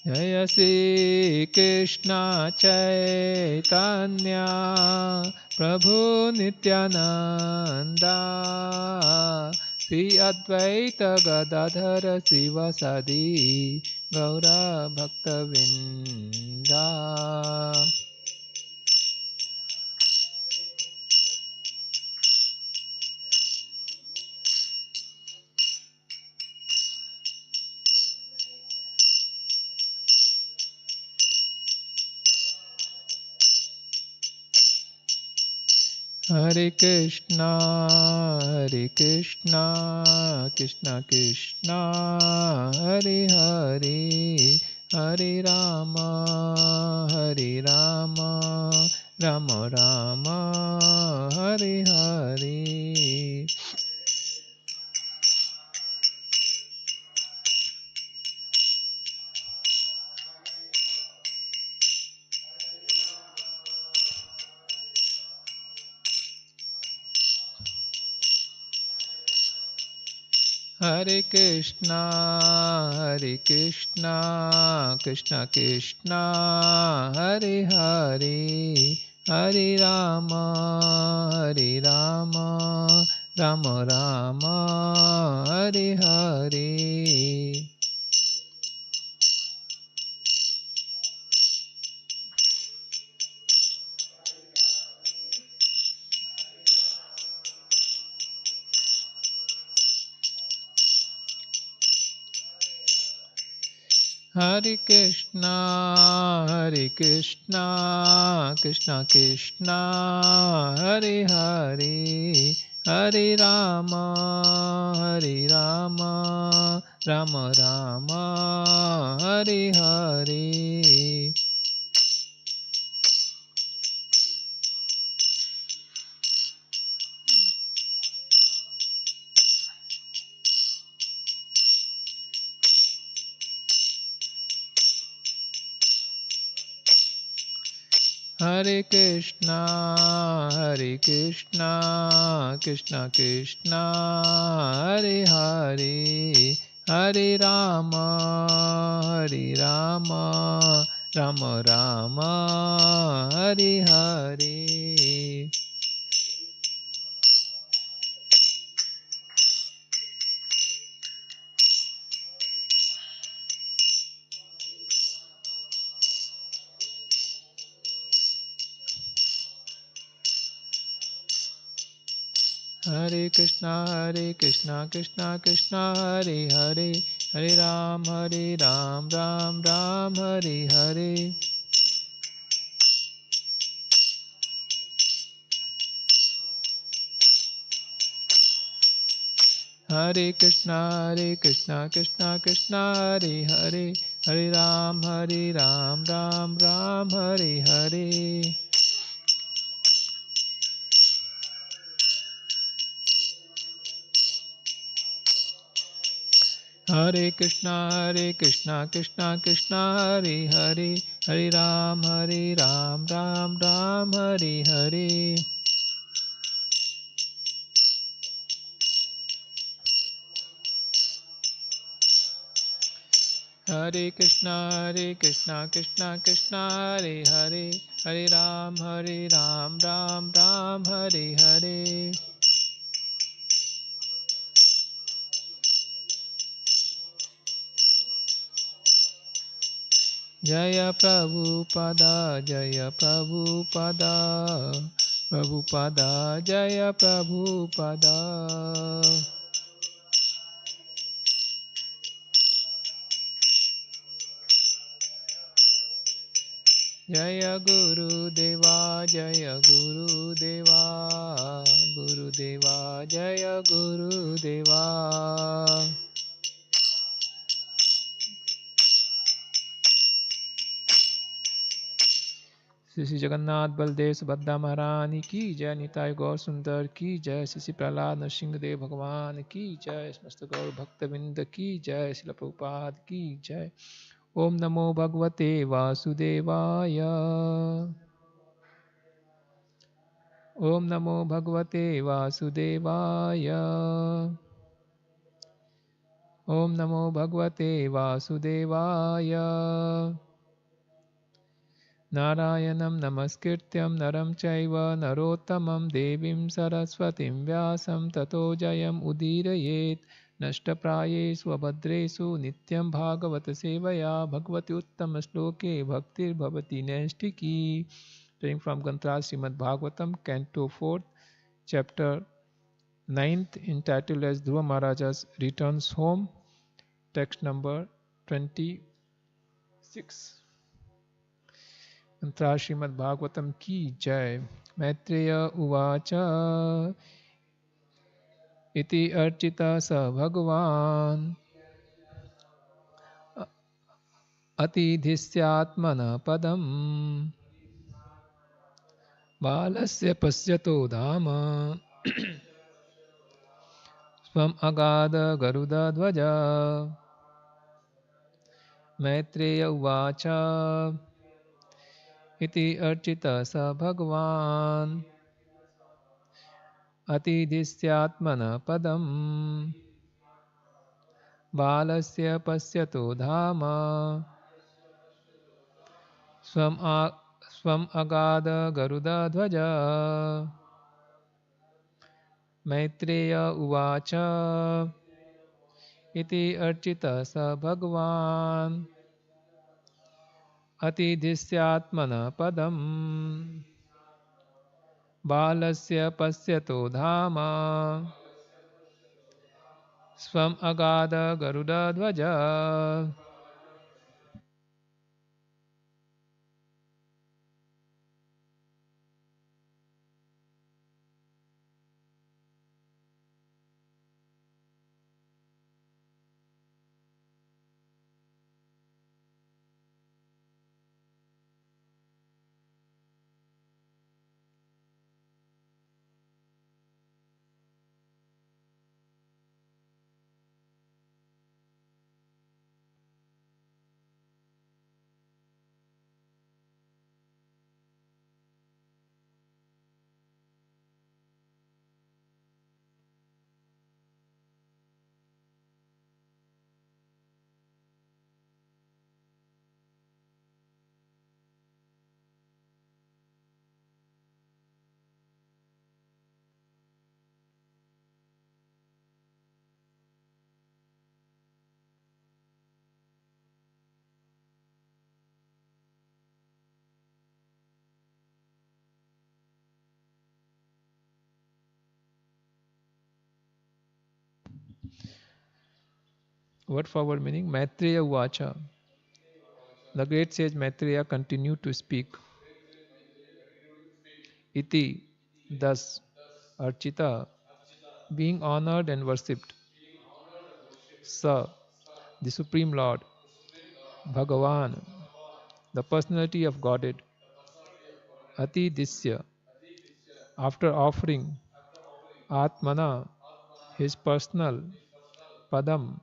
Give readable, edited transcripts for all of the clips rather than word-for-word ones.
Jaya Shri Krishna Chaitanya Prabhu Nityananda Shri Advaita Gadadhara Sivasadi Gaura Bhakta Vrinda. Hare Krishna, Krishna Krishna, Hare Hare, Hare Rama, Rama Rama, Hare Hare. Hare Krishna, Krishna Krishna, Hare Hare, Hare Rama, Rama Rama, Hare Hare. Hare Krishna, Krishna Krishna, Hare Hare, Hare Rama, Rama Rama, Hare Hare. Hare Krishna, Krishna Krishna, Hare Hare, Hare Rama, Rama Rama, Hare Hare. Hare Krishna, Krishna Krishna, Hare Hare, Hare Ram, Ram Ram, Hare Hare. Hare Krishna, Krishna Krishna, Hare Hare, Hare Ram, Ram Ram, Hare Hare. Hare Krishna, Krishna Krishna, Hare Hare, Hare Ram, Ram Ram, Hare Hare. Hare Krishna, Krishna Krishna, Hare Hare, Hare Ram, Ram Ram, Hare Hare. Jaya Prabhupada, Jaya Prabhupada, Prabhupada, Jaya Prabhupada. Jaya Guru Deva, Jaya Guru Deva, Guru Deva, Jaya Guru Deva. Shri Jagannath Baldev Subhadra महारानी की जय, निताय गौर सुंदर की जय, श्री प्रहलाद नरसिंह देव भगवान की जय, समस्त गौर भक्तविंद की जय, श्रील प्रभुपाद की जय। ओम नमो भगवते वासुदेवाय। ओम नमो भगवते वासुदेवाय। Om Namo Bhagavate Vasudevaya. Narayanam Namaskrityam Naram Chaiva Narottamam Devim Saraswatim Vyasam Tato Jayam Udirayet Nashtaprayesu Abhadresu Nityam Bhagavata Sevaya Bhagavati Uttama Shloke Bhaktir Bhavati Naistiki. Reading from Granth Srimad Bhagavatam, Canto 4, Chapter 9th, entitled as Dhruva Maharaja's Returns Home, text number 26. Mantra Srimad Bhagavatam ki jai. Maitreya uvacha iti archita sa bhagavan atidhisyatmana padam balasya pasyato dhama swam agada garuda dvaja. Maitreya uvacha iti archita sa bhagavan atidhisyatmana padam balasya pasyato dhama swam agada garuda dvaja. Maitreya uvacha iti archita sa bhagavan atidhisyatmana padam balasya pasyato dhama swam agada garuda dvaja. Word for word meaning Maitreya Uvacha. The great sage Maitreya continued to speak. Iti, thus, Archita, being honored and worshipped. Sa, the Supreme Lord. Bhagavan, the personality of Godhead. Ati Disya, after offering Atmana, his personal Padam,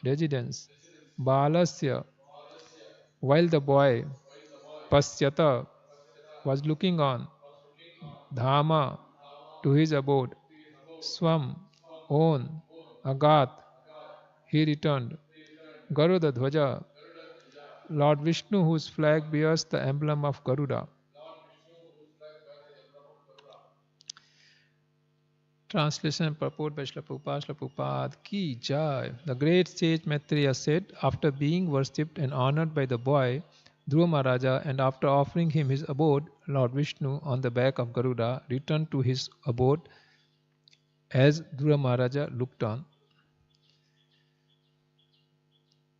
residence. Balasya, while the boy Pasyata was looking on. Dhama, to his abode. Swam, own. Agat, he returned. Garuda Dhwaja, Lord Vishnu, whose flag bears the emblem of Garuda. Translation and purport by Srila Prabhupada. Srila Prabhupada Ki Jai. The great sage Maitreya said, after being worshipped and honored by the boy Dhruva Maharaja, and after offering him his abode, Lord Vishnu, on the back of Garuda, returned to his abode as Dhruva Maharaja looked on.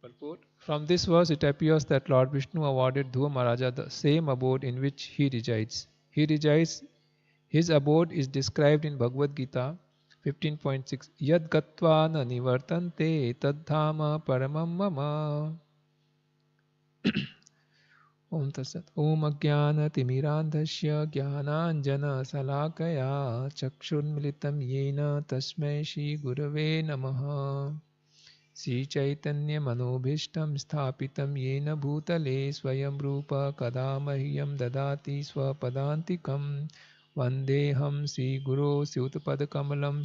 Purport. From this verse it appears that Lord Vishnu awarded Dhruva Maharaja the same abode in which he resides. His abode is described in Bhagavad Gita 15.6. Yad gatva na nivartante tadhama paramam mama. Om Tatsat. Om Ajnana Timirandhasya Jnananjana Salakaya Chakshurmilitam Yena Tasmai Shri Gurave Namaha. Sri Chaitanya Manobhishtam Sthapitam Yena Bhutale Swayam Rupa Kadamahyam Dadati Swapadantikam Vandeham Sri Guru Syutapad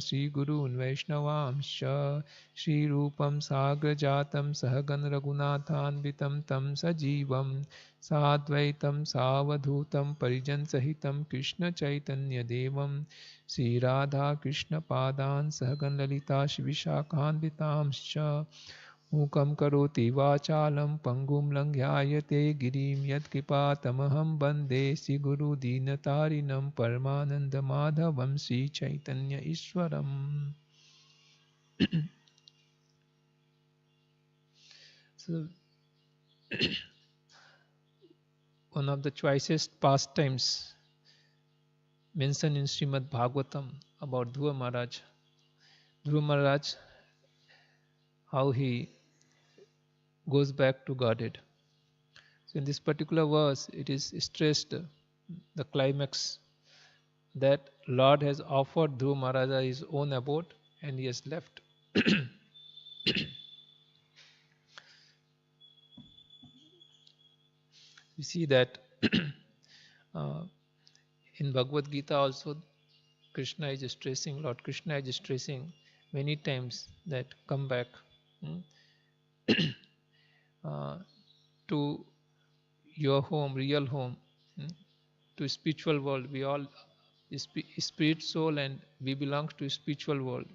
Sri Gurun Vaishnavamsha Sri Rupam Sagra Jatam Sahagan Raghunathanvitam Tam Sajivam Sadvaitam Savadhutam Parijan Sahitam Krishna Chaitanya Devam Sri Radha Krishna Padan Sahagan Lalita Shivishakhanvitamscha Mukam karoti vachalam pangum langyayate girim yatkripatamaham bande Sri Guru Dinatarinam Paramananda Madhavam Sri Chaitanya Ishwaram. So, one of the choicest pastimes mentioned in Srimad Bhagavatam about Dhruva Maharaj. Dhruva Maharaj, how he goes back to Godhead. So in this particular verse, it is stressed the climax that Lord has offered Dhruva Maharaj his own abode and he has left. We see that in Bhagavad Gita also Krishna is stressing, Lord Krishna is stressing many times that come back to your home, real home, to spiritual world. We all spirit, soul, and we belong to spiritual world.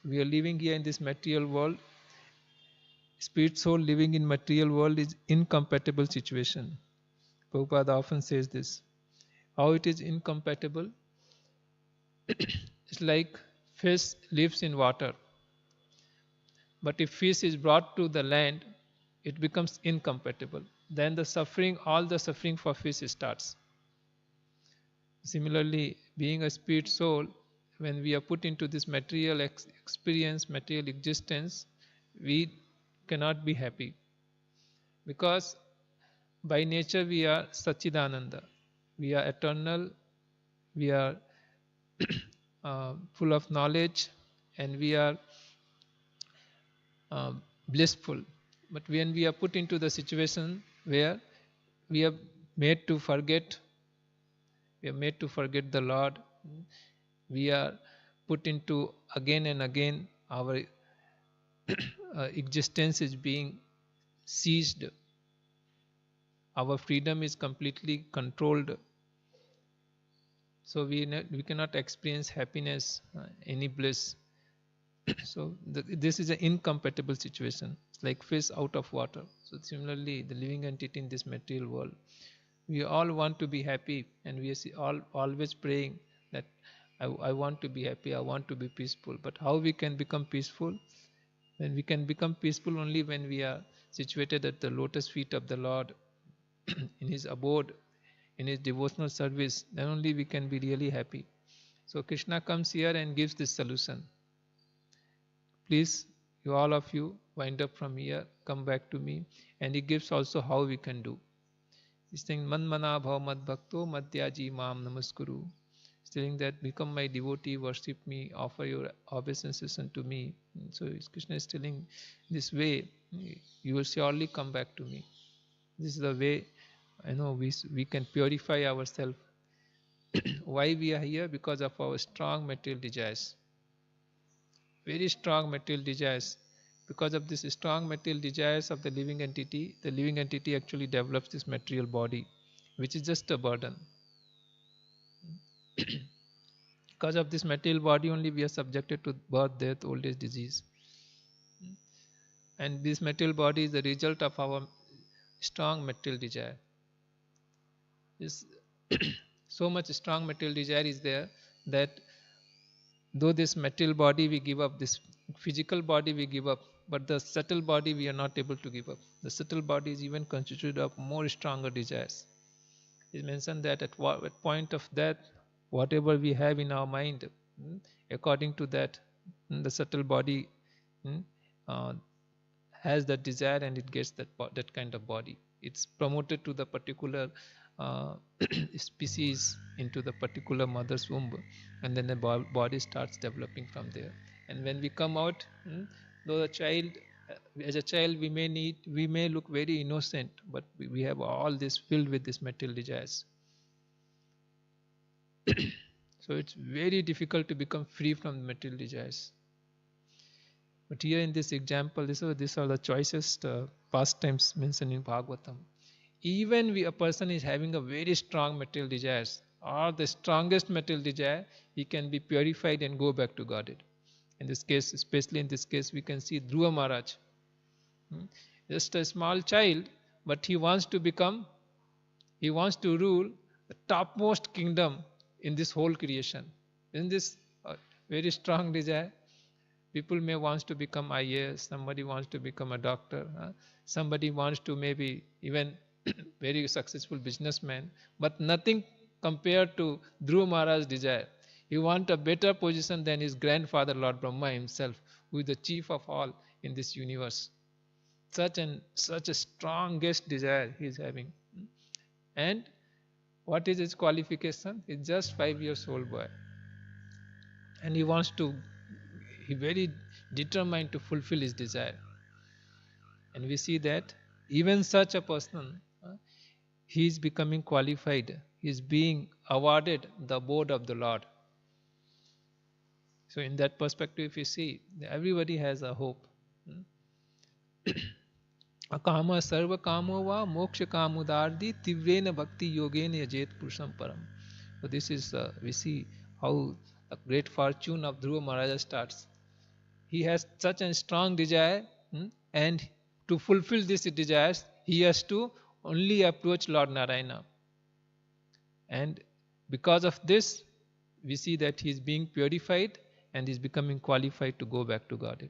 We are living here in this material world. Spirit, soul living in material world is incompatible situation. Prabhupada often says this. How it is incompatible? It's like fish lives in water. But if fish is brought to the land, it becomes incompatible. Then the suffering, all the suffering for fish starts. Similarly, being a spirit soul, when we are put into this material experience, material existence, we cannot be happy. Because by nature we are Satchidananda. We are eternal, we are full of knowledge, and we are blissful. But when we are put into the situation where we are made to forget, the Lord, we are put into again and again our existence is being seized, our freedom is completely controlled, so we cannot experience happiness, any bliss. So this is an incompatible situation. It's like fish out of water. So similarly, the living entity in this material world, we all want to be happy, and we are always praying that I want to be happy, I want to be peaceful. But how we can become peaceful? When we can become peaceful only when we are situated at the lotus feet of the Lord, in his abode, in his devotional service, then only we can be really happy. So Krishna comes here and gives this solution. Please, all of you, wind up from here, come back to me. And he gives also how we can do. He's saying, Man mana bhav mad bhakto madhyaji mam namaskuru. He's telling that become my devotee, worship me, offer your obeisances unto me. So Krishna is telling, this way you will surely come back to me. This is the way we can purify ourselves. Why we are here? Because of our strong material desires. Very strong material desires. Because of this strong material desires of the living entity actually develops this material body, which is just a burden. Because of this material body only we are subjected to birth, death, old age, disease. And this material body is the result of our strong material desire. So much strong material desire is there that though this material body we give up, this physical body we give up, but the subtle body we are not able to give up. The subtle body is even constituted of more stronger desires. It mentioned that at point of death, whatever we have in our mind, according to that, the subtle body has that desire and it gets that kind of body. It's promoted to the particular species into the particular mother's womb, and then the body starts developing from there. And when we come out, though as a child we may look very innocent, but we have all this filled with this material desires. So it's very difficult to become free from material desires. But here in this example, these are the choicest pastimes mentioned in Bhagavatam. Even a person is having a very strong material desires, or the strongest material desire, he can be purified and go back to Godhead. In this case, especially in this case, we can see Dhruva Maharaj. Just a small child, but he wants to rule the topmost kingdom in this whole creation. Isn't this a very strong desire? People may want to become IAS, somebody wants to become a doctor, somebody wants to maybe even very successful businessman, but nothing compared to Dhruva Maharaj's desire. He wants a better position than his grandfather Lord Brahma himself, who is the chief of all in this universe. Such a strongest desire he is having. And what is his qualification? He's just 5 years old boy. And he very determined to fulfill his desire. And we see that even such a person, he is becoming qualified. He is being awarded the abode of the Lord. So in that perspective, if you see, everybody has a hope. Akama sarva kamo va moksha kamudardi tivrena bhakti yogena yajet purusham param. So this is, we see how the great fortune of Dhruva Maharaja starts. He has such a strong desire, and to fulfill these desires, he has to only approach Lord Narayana. And because of this, we see that he is being purified and is becoming qualified to go back to Godhead.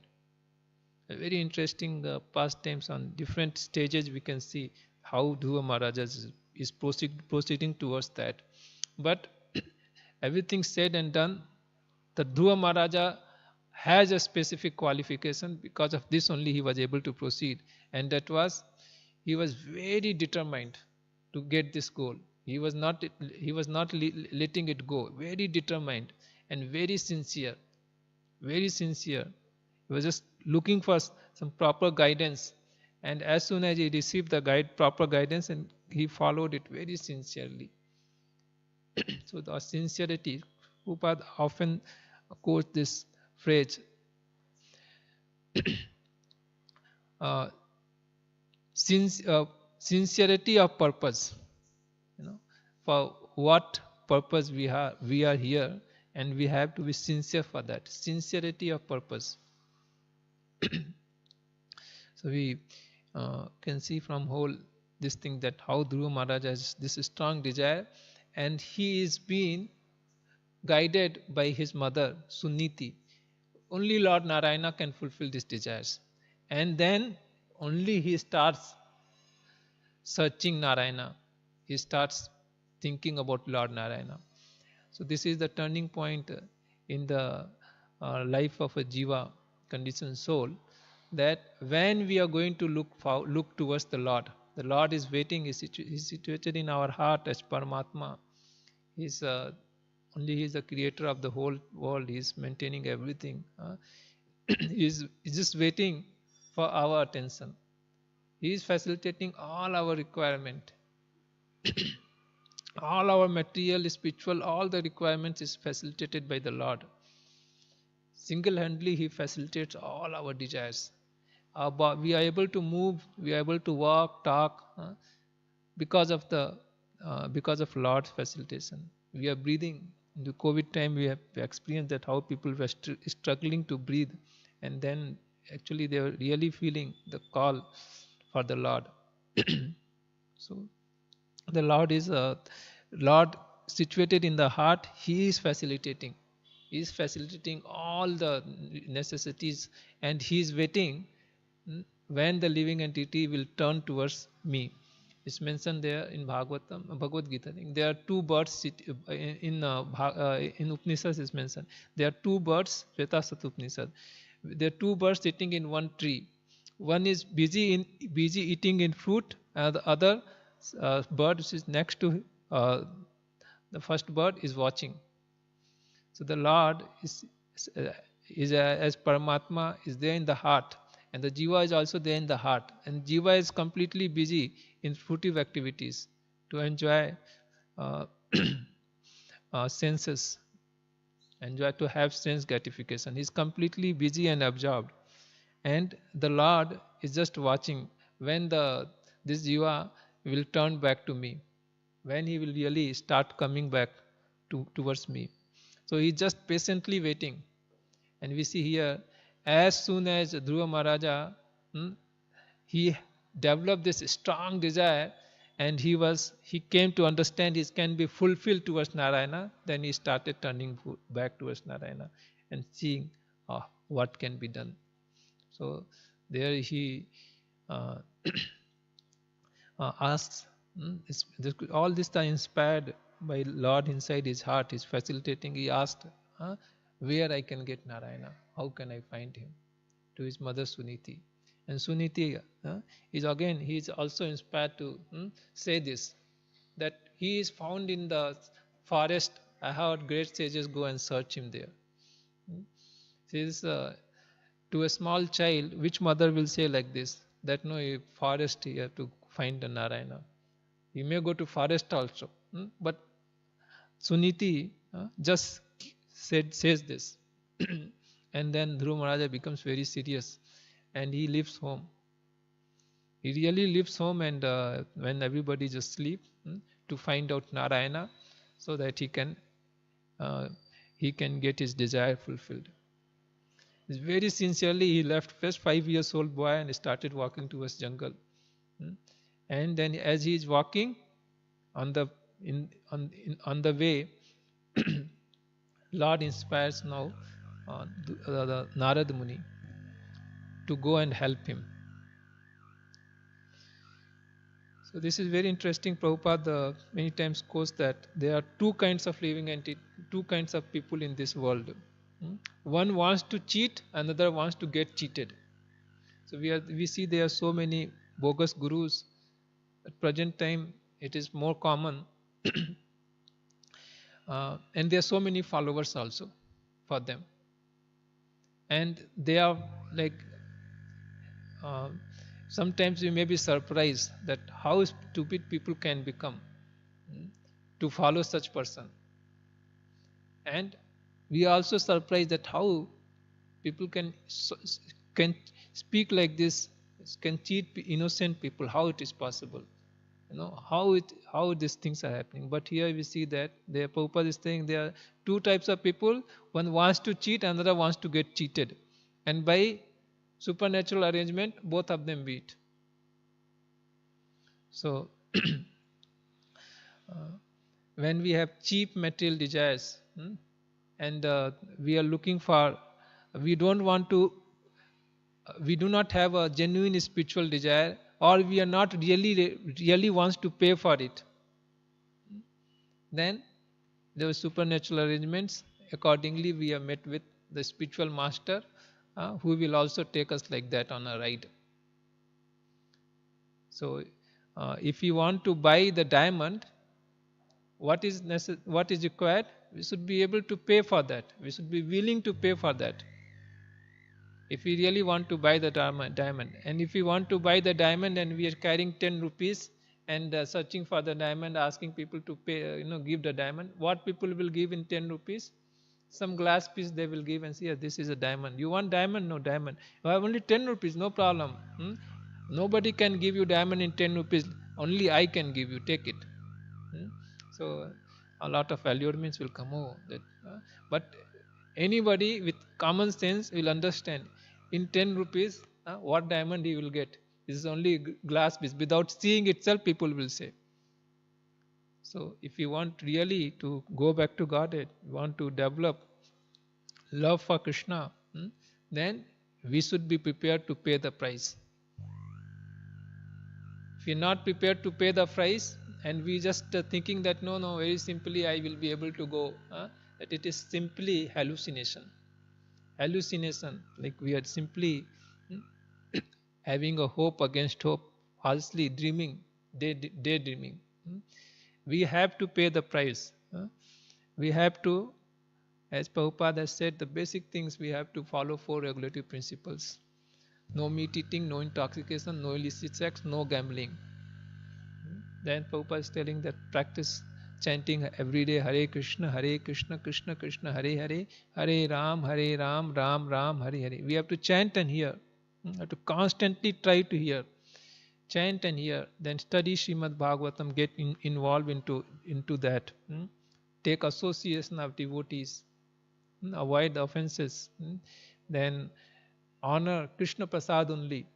A very interesting pastimes on different stages. We can see how Dhruva Maharaja is proceeding towards that. But everything said and done, the Dhruva Maharaja has a specific qualification. Because of this only he was able to proceed, and that was, he was very determined to get this goal. He was not letting it go. Very determined and very sincere. Very sincere. He was just looking for some proper guidance, and as soon as he received the proper guidance, and he followed it very sincerely. So the sincerity, Prabhupada often quotes this phrase, sincerity of purpose. For what purpose we are here, and we have to be sincere for that. Sincerity of purpose. So we can see from whole this thing that how Dhruva Maharaj has this strong desire, and he is being guided by his mother Suniti. Only Lord Narayana can fulfill these desires, and then only he starts searching Narayana. He starts thinking about Lord Narayana. So this is the turning point in the life of a jiva, conditioned soul, that when we are going to look towards the Lord is waiting. Is situated in our heart as Paramatma. Only he is the creator of the whole world. He is maintaining everything. He is just waiting for our attention. He is facilitating all our requirement. All our material, spiritual, all the requirements is facilitated by the Lord. Single-handedly he facilitates all our desires. We are able to move, we are able to walk, talk, because of Lord's facilitation. We are breathing. In the COVID time, we have experienced that how people were struggling to breathe, and then actually they were really feeling the call for the Lord. So the Lord situated in the heart. He is facilitating. He is facilitating all the necessities, and he is waiting when the living entity will turn towards me. It's mentioned there in Bhagavatam, Bhagavad Gita. There are two birds in Upanishads. Is mentioned. There are two birds, Svetasat Upanishad. There are two birds sitting in one tree. One is busy eating in fruit, and the other bird, which is next to the first bird, is watching. So the Lord is as Paramatma is there in the heart, and the jiva is also there in the heart, and jiva is completely busy in fruitive activities to enjoy senses, enjoy to have sense gratification. He's completely busy and absorbed, and the Lord is just watching when this jiva will turn back to me, when he will really start coming back towards me. So he's just patiently waiting. And we see here, as soon as Dhruva Maharaja, he developed this strong desire, and he came to understand he can be fulfilled towards Narayana, then he started turning back towards Narayana and seeing what can be done. So there he uh, asks, all this are inspired by Lord inside his heart. He's facilitating. He asked, where I can get Narayana? How can I find him? To his mother Suniti. And Suniti he is also inspired to say this, that he is found in the forest. I heard great sages go and search him there. Says to a small child, which mother will say like this, that no, a forest here to find the Narayana. You may go to forest also, but Suniti just says this. And then Dhruva Maharaja becomes very serious and he leaves home. He really leaves home, and when everybody is asleep, to find out Narayana, so that he can get his desire fulfilled. Very sincerely he left, first 5-year-old boy, and started walking towards jungle. And then as he is walking on the way, Lord inspires now the Narad Muni to go and help him. So this is very interesting. Prabhupada many times quotes that there are two kinds of living entity, two kinds of people in this world. One wants to cheat, another wants to get cheated. So we see there are so many bogus gurus. At present time, it is more common, and there are so many followers also for them. And they are like, sometimes you may be surprised that how stupid people can become to follow such person. And we are also surprised that how people can speak like this, can cheat innocent people, how it is possible. How these things are happening. But here we see that the Prabhupada is saying there are two types of people. One wants to cheat, another wants to get cheated. And by supernatural arrangement, both of them beat. So when we have cheap material desires, and we are looking for, we do not have a genuine spiritual desire, or we are not really wants to pay for it, then there are supernatural arrangements. Accordingly, we are met with the spiritual master, who will also take us like that on a ride. So if you want to buy the diamond, what is required? We should be able to pay for that. We should be willing to pay for that. If we really want to buy the diamond, and if we want to buy the diamond and we are carrying 10 rupees and searching for the diamond, asking people to pay, give the diamond, what people will give in 10 rupees? Some glass piece they will give and say, yeah, this is a diamond. You want diamond? No diamond. You have only 10 rupees, no problem. Nobody can give you diamond in 10 rupees. Only I can give you, take it. So a lot of allurements will come over that. But anybody with common sense will understand, in 10 rupees, what diamond he will get. This is only glass piece. Without seeing itself, people will say. So if you want really to go back to Godhead, you want to develop love for Krishna, then we should be prepared to pay the price. If we are not prepared to pay the price, and we just thinking that no, very simply I will be able to go, that it is simply hallucination. Like we are simply having a hope against hope, falsely dreaming, daydreaming. We have to pay the price. We have to, as Prabhupada has said, the basic things we have to follow 4 regulative principles. No meat eating, no intoxication, no illicit sex, no gambling. Then Prabhupada is telling that practice chanting every day Hare Krishna, Krishna Krishna, Hare Hare, Hare Ram, Ram Ram, Hare Hare. We have to chant and hear. We have to constantly try to hear. Chant and hear. Then study Srimad Bhagavatam, get involved into that. Take association of devotees. Avoid the offenses. Then honor Krishna Prasad only.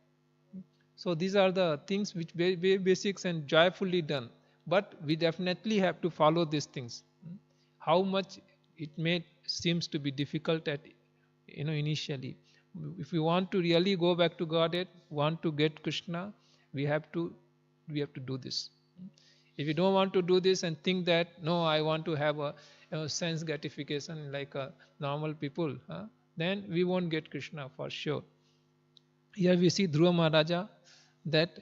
So these are the things which very, very basics and joyfully done. But we definitely have to follow these things. How much it may seems to be difficult at initially. If we want to really go back to Godhead, want to get Krishna, we have to do this. If you don't want to do this and think that no, I want to have a sense gratification like normal people, then we won't get Krishna for sure. Here we see Dhruva Maharaja, that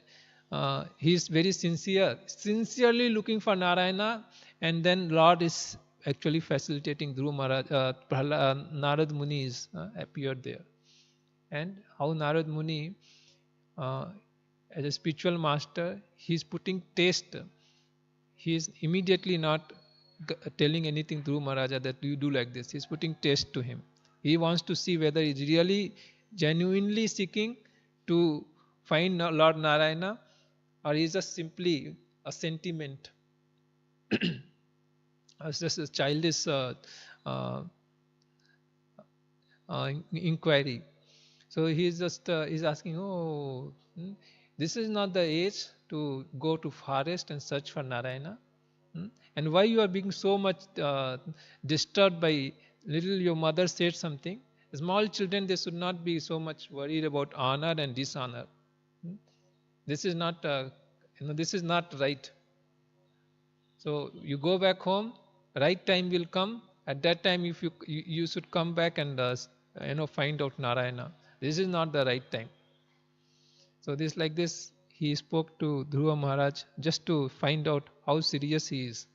he is very sincerely looking for Narayana, and then Lord is actually facilitating Dhruva Maharaja. Narad Muni is appeared there, and how Narad Muni, as a spiritual master, he is putting taste. He is immediately not telling anything Dhruva Maharaja that you do like this. He is putting taste to him. He wants to see whether he is really genuinely seeking to find Lord Narayana, or is just simply a sentiment, it's just a childish inquiry. So he is just is asking, oh, this is not the age to go to forest and search for Narayana. And why you are being so much disturbed by little your mother said something. Small children, they should not be so much worried about honor and dishonor. This is not this is not right. So you go back home, right time will come. At that time, if you should come back and find out Narayana. This is not the right time. So this like this, he spoke to Dhruva Maharaj just to find out how serious he is.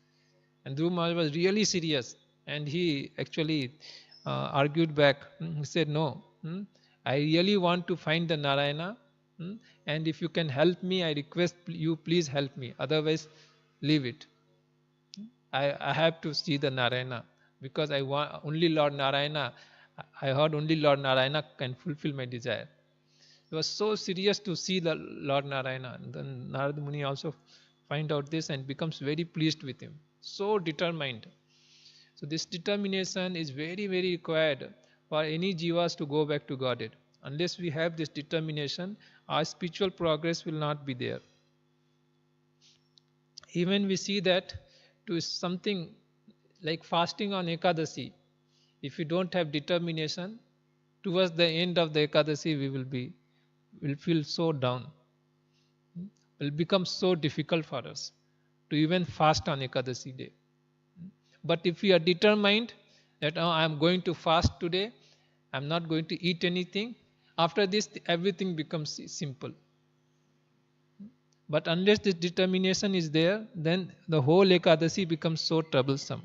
And Dhruva Maharaj was really serious, and he actually argued back. He said, no, I really want to find the Narayana, and if you can help me, I request you, please help me. Otherwise, leave it. I have to see the Narayana, because I want only Lord Narayana. I heard only Lord Narayana can fulfill my desire. He was so serious to see the Lord Narayana. And then Narad Muni also find out this and becomes very pleased with him. So determined. So this determination is very, very required for any jivas to go back to Godhead. Unless we have this determination, our spiritual progress will not be there. Even we see that to something like fasting on Ekadasi, if we don't have determination, towards the end of the Ekadasi will feel so down. It will become so difficult for us to even fast on Ekadasi day. But if we are determined that I am going to fast today, I am not going to eat anything, after this everything becomes simple. But unless this determination is there, then the whole Ekadasi becomes so troublesome.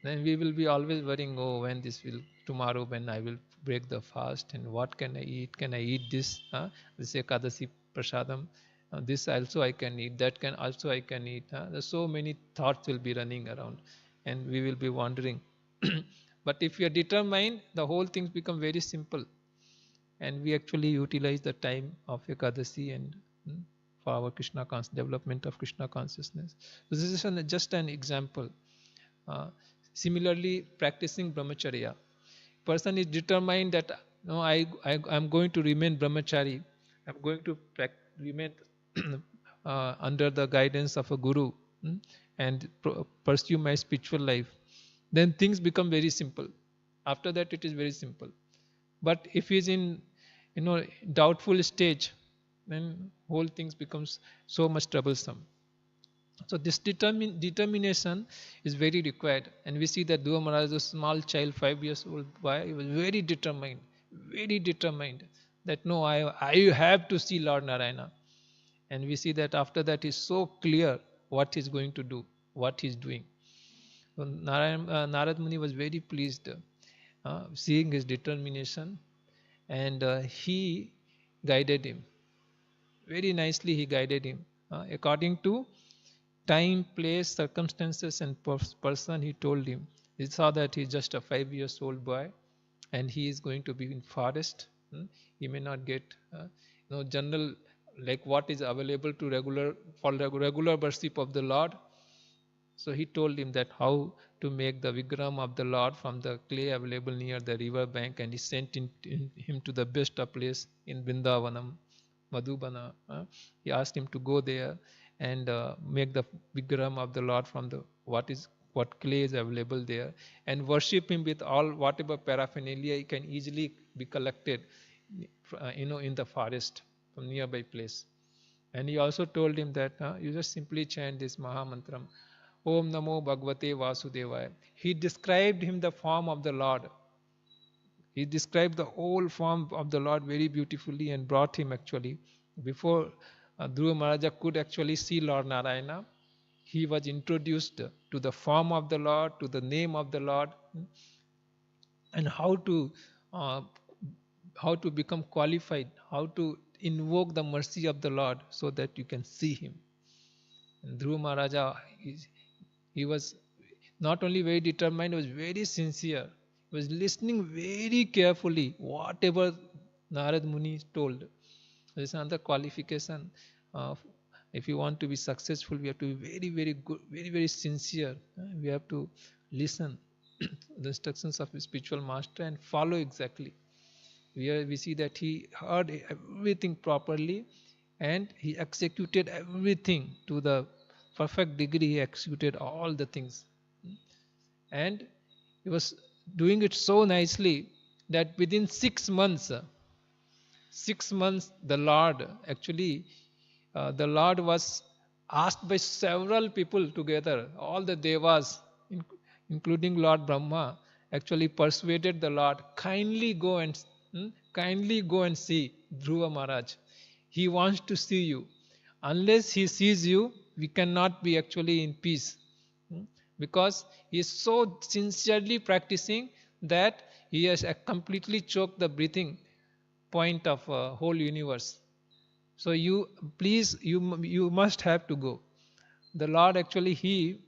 Then we will be always worrying, oh, when this will, tomorrow when I will break the fast, and what can I eat? Can I eat this? This Ekadasi Prasadam. This also I can eat, that can also I can eat. There's so many thoughts will be running around, and we will be wandering. But if we are determined, the whole things become very simple, and we actually utilize the time of Ekadasi and for our Krishna development of Krishna consciousness. So this is just an example. Similarly, practicing brahmacharya. Person is determined that no, I'm going to remain brahmachari. I'm going to remain under the guidance of a guru and pursue my spiritual life. Then things become very simple. After that, it is very simple. But if he is in doubtful stage, then whole things becomes so much troublesome. So this determination is very required, and we see that Dhruva Maharaj, a small child, 5 years old boy, he was very determined that no, I have to see Lord Narayana. And we see that after that is so clear what he's going to do, what he's doing. So Narad Muni was very pleased seeing his determination, and he guided him. Very nicely he guided him according to time, place, circumstances, and person, he told him. He saw that he's just a 5 years old boy, and he is going to be in forest. He may not get general, like what is available to regular worship of the Lord. So he told him that how to make the Vigram of the Lord from the clay available near the river bank, and he sent him to the best of place in Vrindavanam, Madhubana. He asked him to go there and make the Vigram of the Lord from the what clay is available there, and worship him with all whatever paraphernalia he can easily be collected, in the forest from nearby place. And he also told him that you just simply chant this Mahamantram, Om Namo Bhagavate Vasudevaya. He described him the form of the Lord. He described the whole form of the Lord very beautifully and brought him actually. Before Dhruva Maharaja could actually see Lord Narayana, he was introduced to the form of the Lord, to the name of the Lord, and uh, how to become qualified, how to invoke the mercy of the Lord so that you can see him. And Dhruva Maharaja, he was not only very determined, he was very sincere. He was listening very carefully whatever Narad Muni told. This is another qualification. If you want to be successful, we have to be very, very good, very, very sincere. We have to listen the instructions of the spiritual master and follow exactly. We see that he heard everything properly and he executed everything to the perfect degree. He executed all the things, and he was doing it so nicely that within 6 months, the Lord actually, the Lord was asked by several people together, all the devas, including Lord Brahma, actually persuaded the Lord, kindly go and see Dhruva Maharaj. He wants to see you. Unless he sees you, we cannot be actually in peace. Because he is so sincerely practicing that he has completely choked the breathing point of whole universe. So you please, you must have to go. The Lord actually, he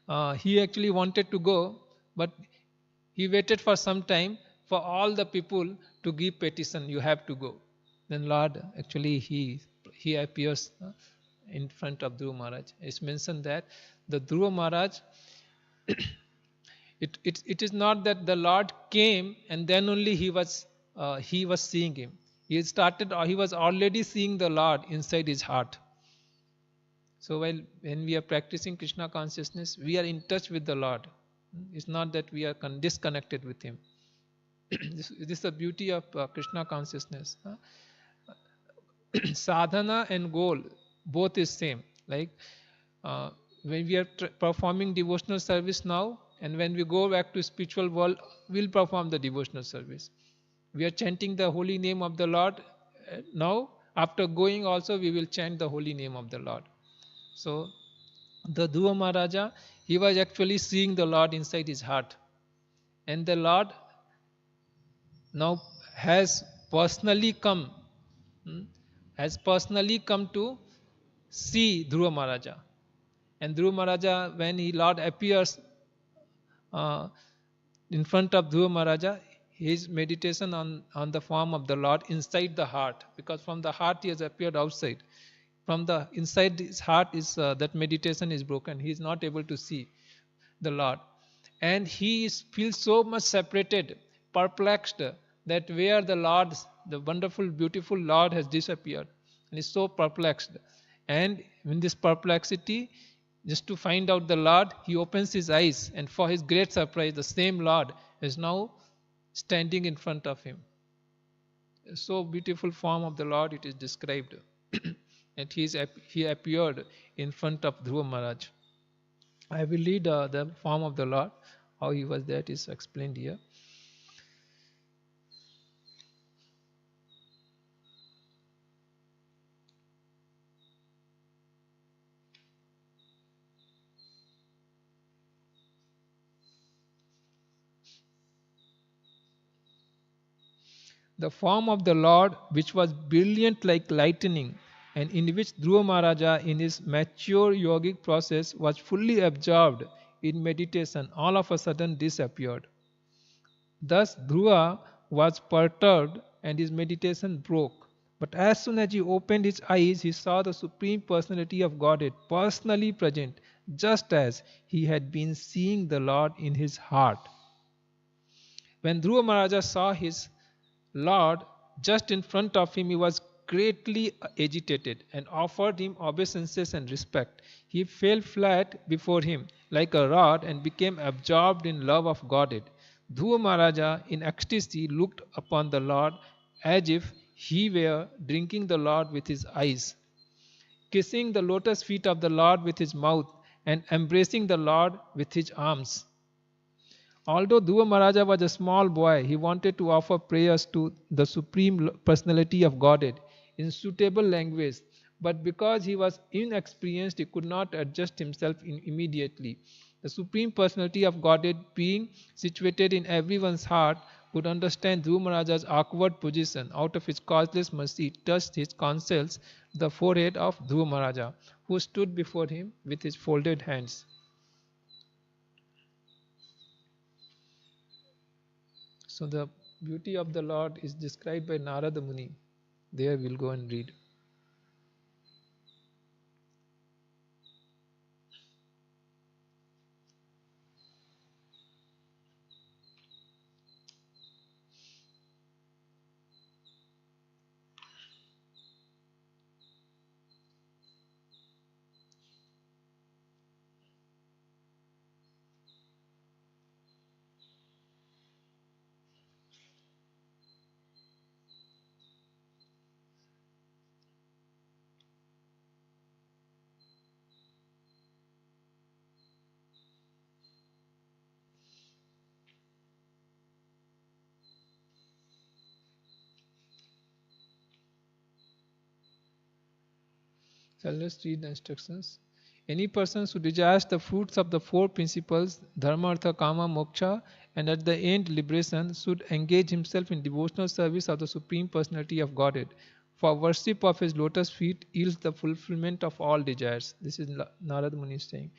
actually wanted to go, but he waited for some time for all the people to give petition, you have to go. Then Lord actually, he appears in front of Dhruva Maharaj. It's mentioned that the Dhruva Maharaj, it is not that the Lord came and then only he was seeing him. He was already seeing the Lord inside his heart. So when we are practicing Krishna consciousness, we are in touch with the Lord. It's not that we are disconnected with him. This is the beauty of Krishna consciousness. Sadhana and goal both is same. Like when we are performing devotional service now, and when we go back to spiritual world, we'll perform the devotional service. We are chanting the holy name of the Lord now. After going also, we will chant the holy name of the Lord. So the Dhruva Maharaja, he was actually seeing the Lord inside his heart, and the Lord now has personally come to see Dhruva Maharaja. And Dhruva Maharaja, when Lord appears in front of Dhruva Maharaja, his meditation on the form of the Lord inside the heart, because from the heart he has appeared outside. From the inside his heart is that meditation is broken. He is not able to see the Lord, and he feels so much separated, perplexed, that where the Lord, the wonderful, beautiful Lord, has disappeared, and is so perplexed. And in this perplexity, just to find out the Lord, he opens his eyes, and for his great surprise, the same Lord is now standing in front of him. So beautiful form of the Lord it is described. And he appeared in front of Dhruva Maharaj. I will read the form of the Lord. How he was, that is explained here. The form of the Lord, which was brilliant like lightning, and in which Dhruva Maharaja in his mature yogic process was fully absorbed in meditation, all of a sudden disappeared. Thus Dhruva was perturbed and his meditation broke. But as soon as he opened his eyes, he saw the Supreme Personality of Godhead personally present, just as he had been seeing the Lord in his heart. When Dhruva Maharaja saw his Lord just in front of him, he was greatly agitated and offered him obeisances and respect. He fell flat before him like a rod and became absorbed in love of Godhead. Dhruva Maharaja in ecstasy looked upon the Lord as if he were drinking the Lord with his eyes, kissing the lotus feet of the Lord with his mouth, and embracing the Lord with his arms. Although Dhruva Maharaja was a small boy, he wanted to offer prayers to the Supreme Personality of Godhead in suitable language, but because he was inexperienced, he could not adjust himself immediately. The Supreme Personality of Godhead, being situated in everyone's heart, could understand Dhruva Maharaja's awkward position. Out of his causeless mercy, he touched his counsels the forehead of Dhruva Maharaja, who stood before him with his folded hands. So the beauty of the Lord is described by Narada Muni. There we'll go and read. So let's read the instructions. Any person who desires the fruits of the four principles, dharma, artha, kama, moksha, and at the end liberation, should engage himself in devotional service of the Supreme Personality of Godhead. For worship of his lotus feet yields the fulfillment of all desires. This is Narad Muni saying.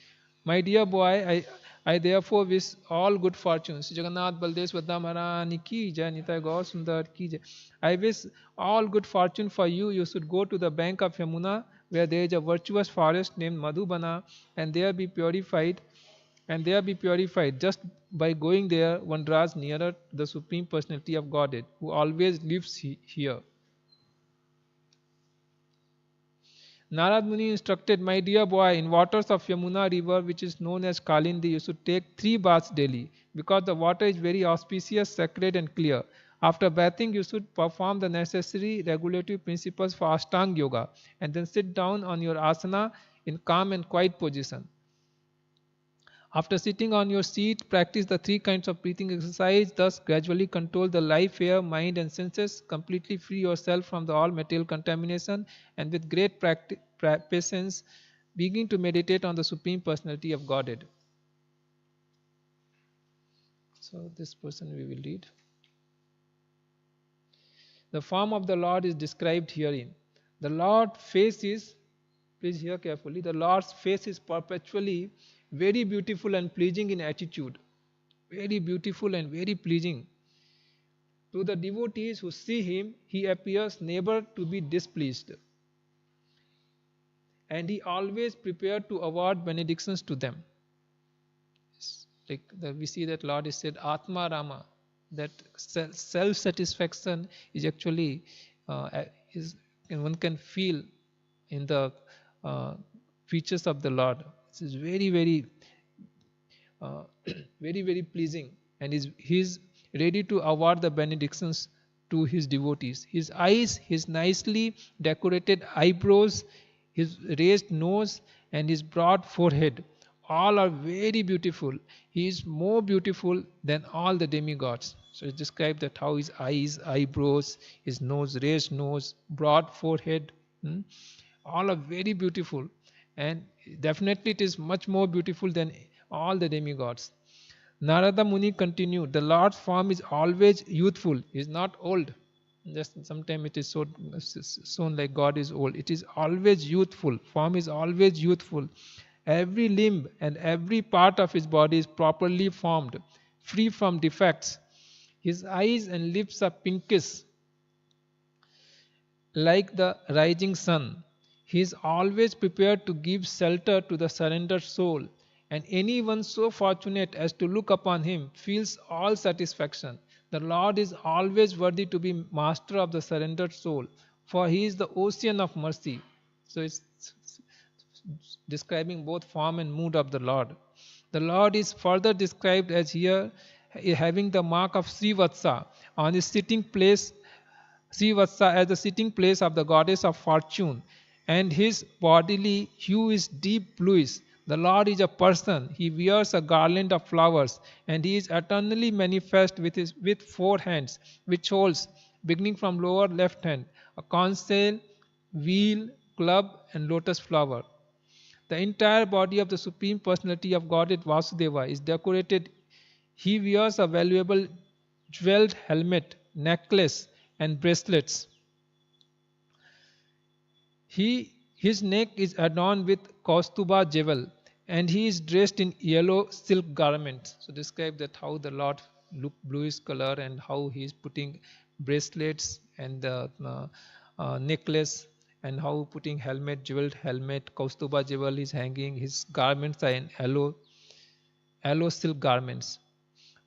My dear boy, I therefore wish all good fortunes. Jagannath Baldev Subhadra Maharani ki jai, Nitai Gaur Sundar ki jai. I wish all good fortune for you. You should go to the bank of Yamuna, where there is a virtuous forest named Madhubana, and there be purified. Just by going there, one draws nearer the Supreme Personality of Godhead, who always lives here. Narad Muni instructed, my dear boy, in waters of Yamuna river, which is known as Kalindi, you should take 3 baths daily, because the water is very auspicious, sacred and clear. After bathing, you should perform the necessary regulative principles for Ashtanga Yoga, and then sit down on your asana in calm and quiet position. After sitting on your seat, practice the 3 kinds of breathing exercise, thus gradually control the life, air, mind and senses, completely free yourself from all material contamination, and with great patience, begin to meditate on the Supreme Personality of Godhead. So this person we will read. The form of the Lord is described herein. The Lord's face is, please hear carefully, the Lord's face is perpetually very beautiful and pleasing in attitude. Very beautiful and very pleasing. To the devotees who see him, he appears never to be displeased. And he always prepared to award benedictions to them. We see that Lord is said Atma Rama, that self-satisfaction is actually one can feel in the features of the Lord. This is very, very, very pleasing, and he is ready to award the benedictions to his devotees. His eyes, his nicely decorated eyebrows, his raised nose, and his broad forehead, all are very beautiful. He is more beautiful than all the demigods. So it's described that how his eyes, eyebrows, his nose, raised nose, broad forehead, all are very beautiful. And definitely it is much more beautiful than all the demigods. Narada Muni continued, the Lord's form is always youthful, he is not old. Just sometimes it is so shown like God is old. It is always youthful. Form is always youthful. Every limb and every part of his body is properly formed, free from defects. His eyes and lips are pinkish, like the rising sun. He is always prepared to give shelter to the surrendered soul, and anyone so fortunate as to look upon him feels all satisfaction. The Lord is always worthy to be master of the surrendered soul, for he is the ocean of mercy. So it's describing both form and mood of the Lord. The Lord is further described as here having the mark of Srivatsa on his sitting place, Srivatsa as the sitting place of the goddess of fortune, and his bodily hue is deep bluish. The Lord is a person. He wears a garland of flowers, and he is eternally manifest with four hands, which holds, beginning from lower left hand, a conch shell, wheel, club, and lotus flower. The entire body of the Supreme Personality of Godhead Vasudeva is decorated. He wears a valuable jeweled helmet, necklace, and bracelets. His neck is adorned with Kaustuba jewel, and he is dressed in yellow silk garments. So describe that how the Lord look bluish color and how he is putting bracelets and the necklace, and how putting helmet, jeweled helmet, Kaustuba jewel is hanging. His garments are in yellow silk garments.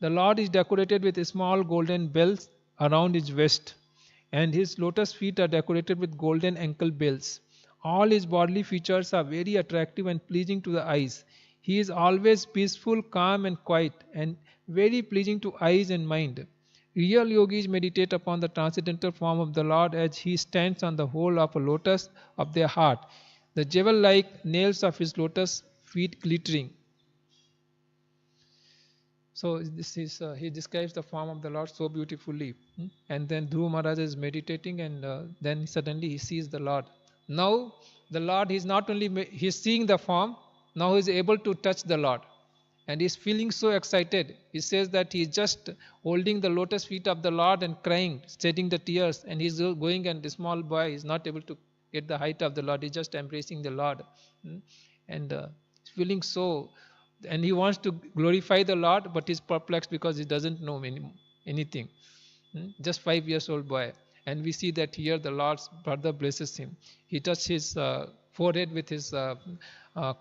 The Lord is decorated with small golden bells around his waist, and his lotus feet are decorated with golden ankle bells. All his bodily features are very attractive and pleasing to the eyes. He is always peaceful, calm, and quiet, and very pleasing to eyes and mind. Real yogis meditate upon the transcendental form of the Lord as he stands on the hole of a lotus of their heart, the jewel-like nails of his lotus feet glittering. So this is he describes the form of the Lord so beautifully. And then Dhruva Maharaj is meditating, and then suddenly he sees the Lord. Now the Lord is not only he's seeing the form, now he is able to touch the Lord, and he's feeling so excited. He says that he is just holding the lotus feet of the Lord and crying, shedding the tears, and he's going, and the small boy is not able to get the height of the Lord. He's just embracing the Lord, and he's feeling so. And he wants to glorify the Lord, but he's perplexed because he doesn't know anything. Just 5 years old boy. And we see that here the Lord's brother blesses him. He touches his forehead with his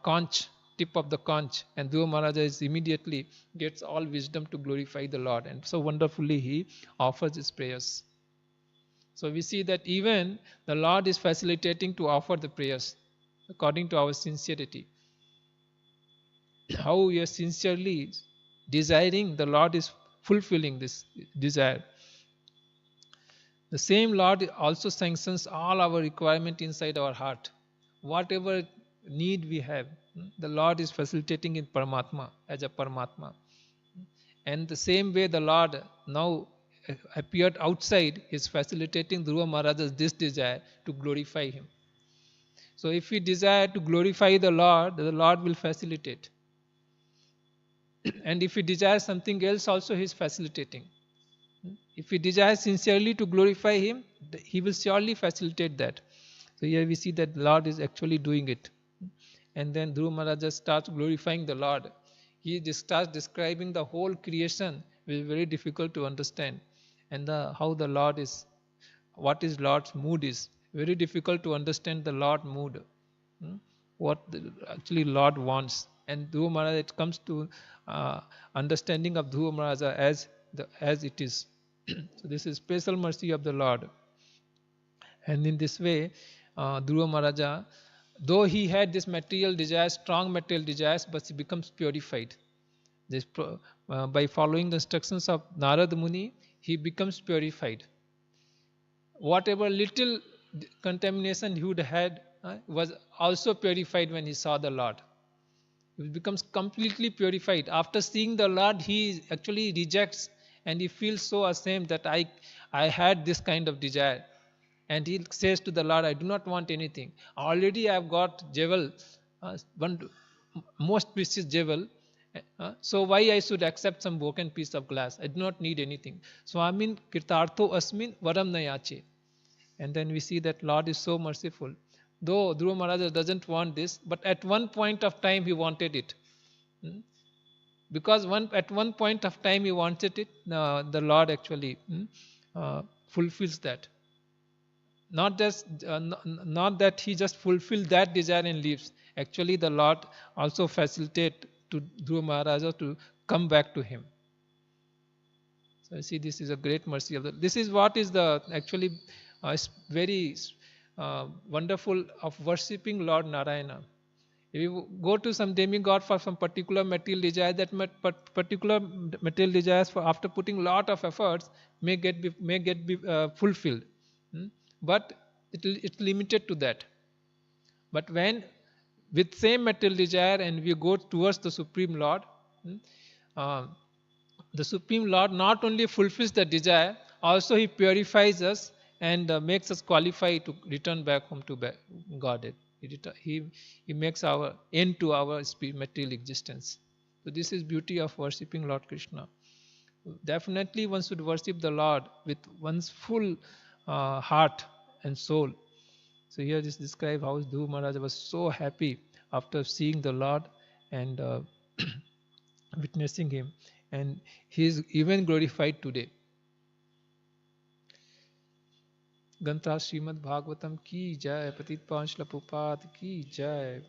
conch, tip of the conch, and Dhruva Maharaj is immediately gets all wisdom to glorify the Lord, and so wonderfully he offers his prayers. So we see that even the Lord is facilitating to offer the prayers according to our sincerity. How we are sincerely desiring, the Lord is fulfilling this desire. The same Lord also sanctions all our requirement inside our heart. Whatever need we have, the Lord is facilitating in Paramatma, as a Paramatma. And the same way the Lord now appeared outside is facilitating Dhruva Maharaj's this desire to glorify him. So if we desire to glorify the Lord will facilitate. And if we desire something else also, he is facilitating. If we desire sincerely to glorify him, he will surely facilitate that. So here we see that the Lord is actually doing it. And then Dhruva Maharaj starts glorifying the Lord. He starts describing the whole creation, which is very difficult to understand. And how the Lord is, what is Lord's mood is. Very difficult to understand the Lord mood. What actually Lord wants. And Dhruva Maharaj, it comes to understanding of Dhruva Maharaj as it is. So this is special mercy of the Lord. And in this way, Dhruva Maharaja, though he had this material desires, strong material desires, but he becomes purified. By following the instructions of Narada Muni, he becomes purified. Whatever little contamination he would had was also purified when he saw the Lord. He becomes completely purified. After seeing the Lord, he actually rejects, and he feels so ashamed that I had this kind of desire. And he says to the Lord, I do not want anything. Already I have got jewel, one most precious jewel, So why I should accept some broken piece of glass? I do not need anything. Swamin kirtartho asmin varam nayache. And then we see that Lord is so merciful. Though Dhruva Maharaj doesn't want this, but at one point of time he wanted it. Hmm? Because at one point of time he wanted it, the Lord actually fulfills that. Not that he just fulfilled that desire and leaves. Actually, the Lord also facilitate to Dhruva Maharaja to come back to him. So I see this is a great mercy of the. This is what is the actually very wonderful of worshipping Lord Narayana. If you go to some demigod for some particular material desire, that particular material desires for after putting lot of efforts may get be fulfilled. Hmm? But it's limited to that. But when with same material desire and we go towards the Supreme Lord, uh, the Supreme Lord not only fulfills the desire, also He purifies us and makes us qualify to return back home to Godhead. He makes our end to our material existence. So this is beauty of worshipping Lord Krishna. Definitely one should worship the Lord with one's full heart and soul. So here is described how Dhruva Maharaj was so happy after seeing the Lord and witnessing him, and he is even glorified today. Ganta Srimad Bhagavatam ki jai, Patit Panch Lapupat ki jai.